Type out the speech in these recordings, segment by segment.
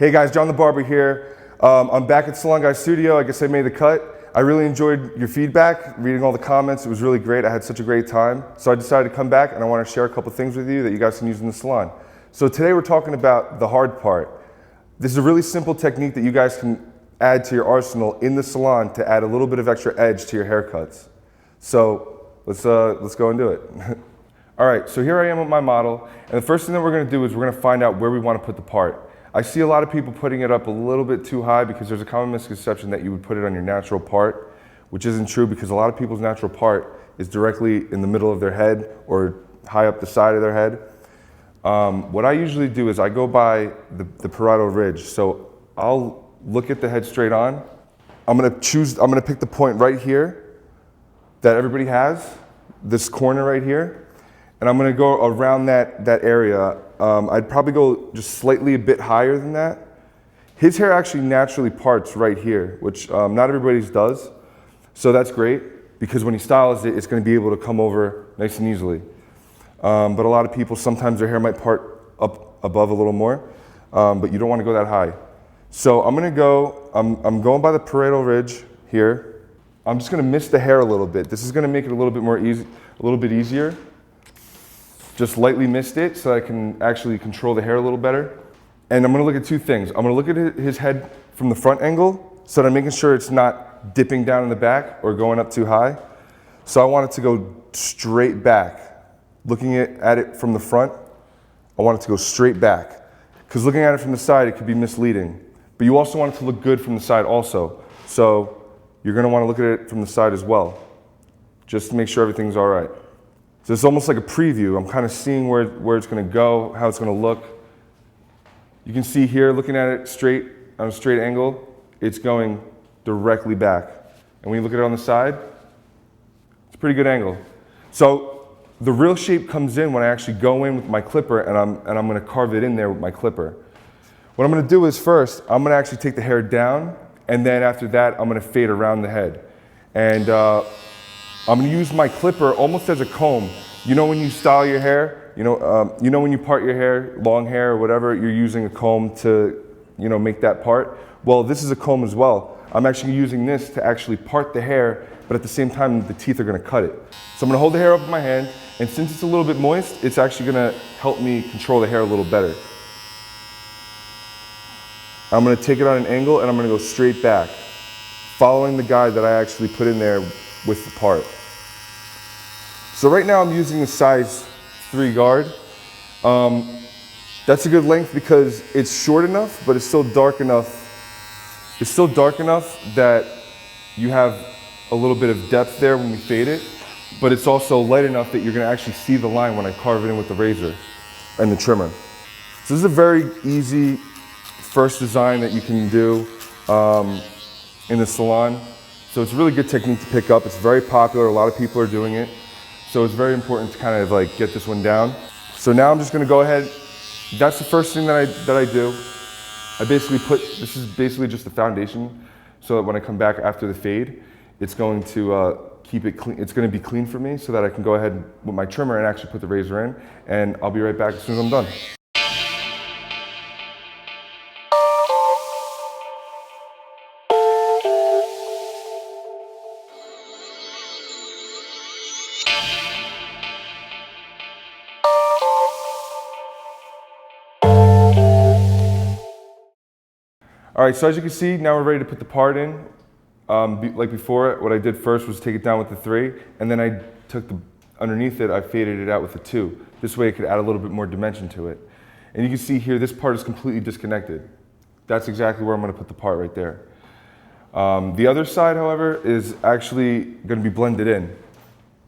Hey guys, John the Barber here. I'm back at TheSalonGuy studio. I guess I made the cut. I really enjoyed your feedback, reading all the comments. It was really great. I had such a great time. So I decided to come back and I want to share a couple things with you that you guys can use in the salon. So today we're talking about the hard part. This is a really simple technique that you guys can add to your arsenal in the salon to add a little bit of extra edge to your haircuts. So let's go and do it. All right, so here I am with my model. And the first thing that we're going to do is we're going to find out where we want to put the part. I see a lot of people putting it up a little bit too high because there's a common misconception that you would put it on your natural part, which isn't true because a lot of people's natural part is directly in the middle of their head or high up the side of their head. What I usually do is I go by the parietal ridge. So I'll look at the head straight on. I'm gonna pick the point right here that everybody has, this corner right here, and I'm gonna go around that area. I'd probably go just slightly a bit higher than that. His hair actually naturally parts right here, which not everybody's does. So that's great because when he styles it, it's gonna be able to come over nice and easily. But a lot of people, sometimes their hair might part up above a little more, but you don't wanna go that high. So I'm going by the parietal ridge here. I'm just gonna mist the hair a little bit. This is gonna make it a little bit easier. Just lightly mist it so I can actually control the hair a little better. And I'm gonna look at two things. I'm gonna look at his head from the front angle so that I'm making sure it's not dipping down in the back or going up too high. So I want it to go straight back. Looking at it from the front, I want it to go straight back. Because looking at it from the side, it could be misleading. But you also want it to look good from the side also. So you're gonna wanna look at it from the side as well, just to make sure everything's all right. So it's almost like a preview. I'm kind of seeing where it's gonna go, how it's gonna look. You can see here, looking at it straight, on a straight angle, it's going directly back. And when you look at it on the side, it's a pretty good angle. So the real shape comes in when I actually go in with my clipper and I'm gonna carve it in there with my clipper. What I'm gonna do is first, I'm gonna actually take the hair down, and then after that, I'm gonna fade around the head. And I'm gonna use my clipper almost as a comb. You know when you style your hair, you know when you part your hair, long hair or whatever, you're using a comb to make that part. Well, this is a comb as well. I'm actually using this to actually part the hair, but at the same time, the teeth are gonna cut it. So I'm gonna hold the hair up in my hand, and since it's a little bit moist, it's actually gonna help me control the hair a little better. I'm gonna take it on an angle and I'm gonna go straight back, following the guide that I actually put in there with the part. So right now I'm using a size 3 guard. That's a good length because it's short enough, but it's still dark enough. It's still dark enough that you have a little bit of depth there when we fade it, but it's also light enough that you're gonna actually see the line when I carve it in with the razor and the trimmer. So this is a very easy first design that you can do in the salon. So it's a really good technique to pick up. It's very popular. A lot of people are doing it. So it's very important to kind of like get this one down. So now I'm just going to go ahead. That's the first thing that I do. I basically this is basically just the foundation so that when I come back after the fade, it's going to keep it clean. It's going to be clean for me so that I can go ahead with my trimmer and actually put the razor in. And I'll be right back as soon as I'm done. All right, so as you can see, now we're ready to put the part in. Like before, what I did first was take it down with the 3, and then I took underneath it, I faded it out with the 2. This way it could add a little bit more dimension to it. And you can see here, this part is completely disconnected. That's exactly where I'm gonna put the part right there. The other side, however, is actually gonna be blended in.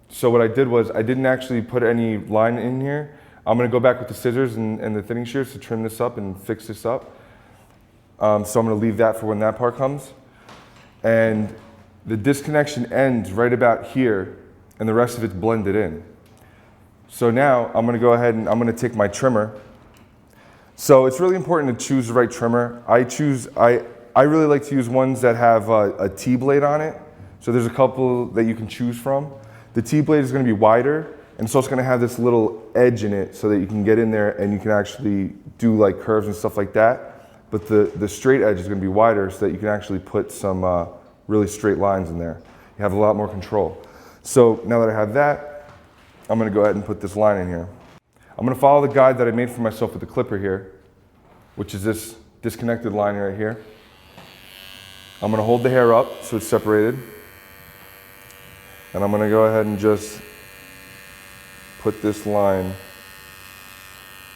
So what I did was, I didn't actually put any line in here. I'm gonna go back with the scissors and the thinning shears to trim this up and fix this up. So I'm going to leave that for when that part comes. And the disconnection ends right about here, and the rest of it's blended in. So now I'm going to go ahead and I'm going to take my trimmer. So it's really important to choose the right trimmer. I really like to use ones that have a T-blade on it. So there's a couple that you can choose from. The T-blade is going to be wider, and it's also going to have this little edge in it so that you can get in there and you can actually do like curves and stuff like that. but the straight edge is going to be wider so that you can actually put some really straight lines in there. You have a lot more control. So now that I have that, I'm going to go ahead and put this line in here. I'm going to follow the guide that I made for myself with the clipper here, which is this disconnected line right here. I'm going to hold the hair up so it's separated. And I'm going to go ahead and just put this line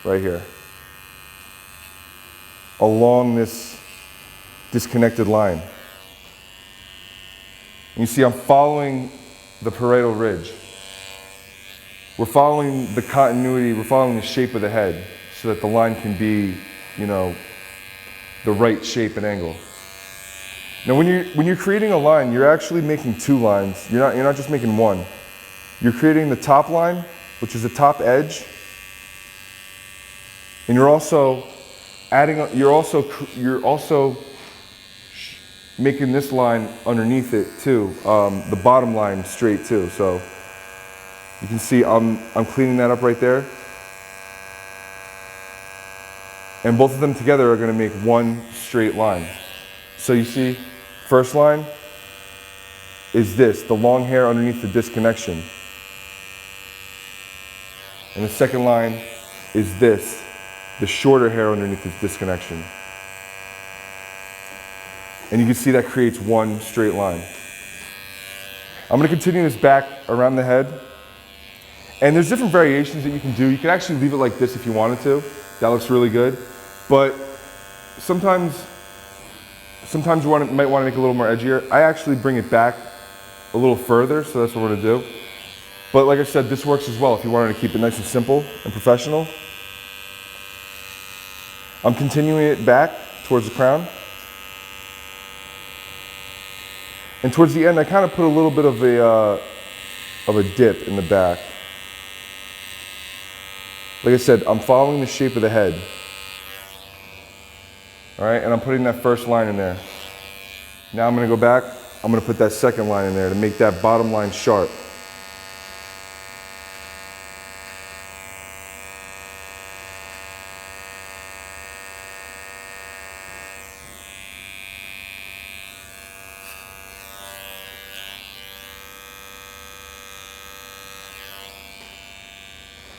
right here along this disconnected line. And you see I'm following the parietal ridge. We're following the continuity, we're following the shape of the head so that the line can be, you know, the right shape and angle. Now when you're creating a line, you're actually making two lines. You're not just making one. You're creating the top line, which is the top edge, and you're also making this line underneath it too, the bottom line straight too. So you can see I'm cleaning that up right there. And both of them together are going to make one straight line. So you see, first line is this, the long hair underneath the disconnection. And the second line is this, the shorter hair underneath the disconnection. And you can see that creates one straight line. I'm going to continue this back around the head. And there's different variations that you can do. You can actually leave it like this if you wanted to. That looks really good. But sometimes you might want to make it a little more edgier. I actually bring it back a little further, so that's what we're going to do. But like I said, this works as well if you wanted to keep it nice and simple and professional. I'm continuing it back towards the crown. And towards the end, I kind of put a little bit of a dip in the back. Like I said, I'm following the shape of the head. All right, and I'm putting that first line in there. Now I'm going to go back. I'm going to put that second line in there to make that bottom line sharp.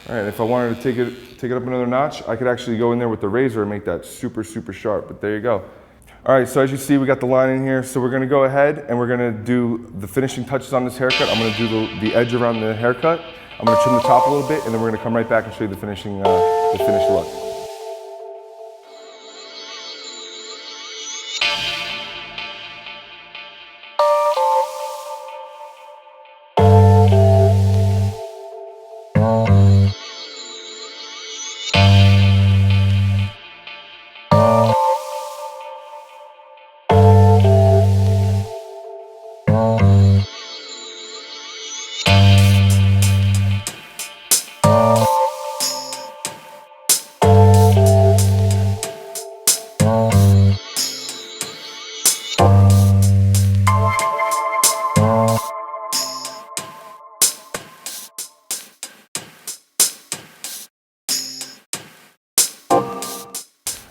All right, if I wanted to take it up another notch, I could actually go in there with the razor and make that super, super sharp, but there you go. All right, so as you see, we got the line in here. So we're gonna go ahead and we're gonna do the finishing touches on this haircut. I'm gonna do the edge around the haircut. I'm gonna trim the top a little bit, and then we're gonna come right back and show you the finished look.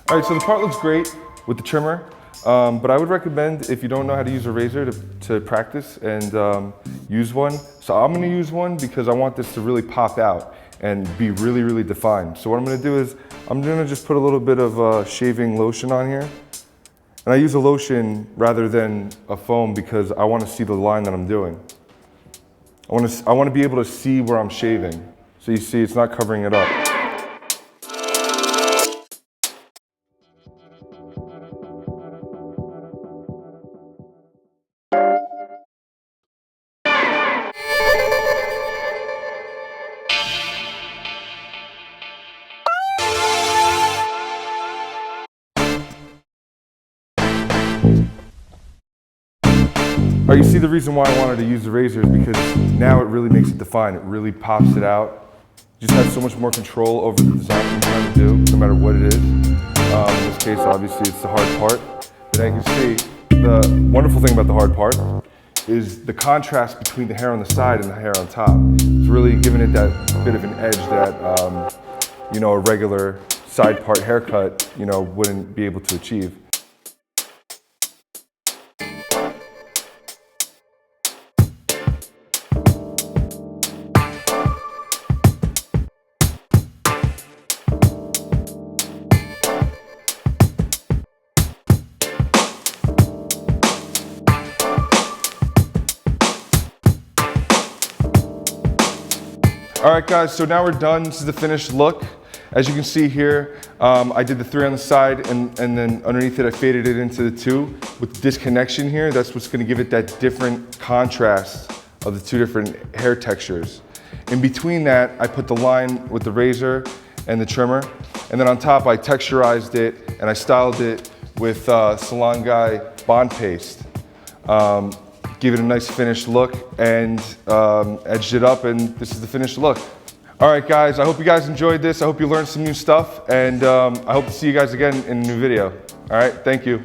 All right, so the part looks great with the trimmer, but I would recommend, if you don't know how to use a razor, to practice and use one. So I'm gonna use one because I want this to really pop out and be really, really defined. So what I'm gonna do is, I'm gonna just put a little bit of shaving lotion on here. And I use a lotion rather than a foam because I wanna see the line that I'm doing. I wanna be able to see where I'm shaving. So you see, it's not covering it up. All right, you see the reason why I wanted to use the razor is because now it really makes it defined. It really pops it out. You just have so much more control over the design you're trying to do, no matter what it is. In this case, obviously, it's the hard part. But as you can see, the wonderful thing about the hard part is the contrast between the hair on the side and the hair on top. It's really giving it that bit of an edge that, you know, a regular side part haircut, you know, wouldn't be able to achieve. All right guys, so now we're done. This is the finished look. As you can see here, I did the 3 on the side and then underneath it I faded it into the 2 with disconnection here. That's what's gonna give it that different contrast of the 2 different hair textures. In between that, I put the line with the razor and the trimmer. And then on top, I texturized it and I styled it with TheSalonGuy Bond Paste. Give it a nice finished look and edged it up, and this is the finished look. All right guys, I hope you guys enjoyed this. I hope you learned some new stuff, and I hope to see you guys again in a new video. All right, thank you.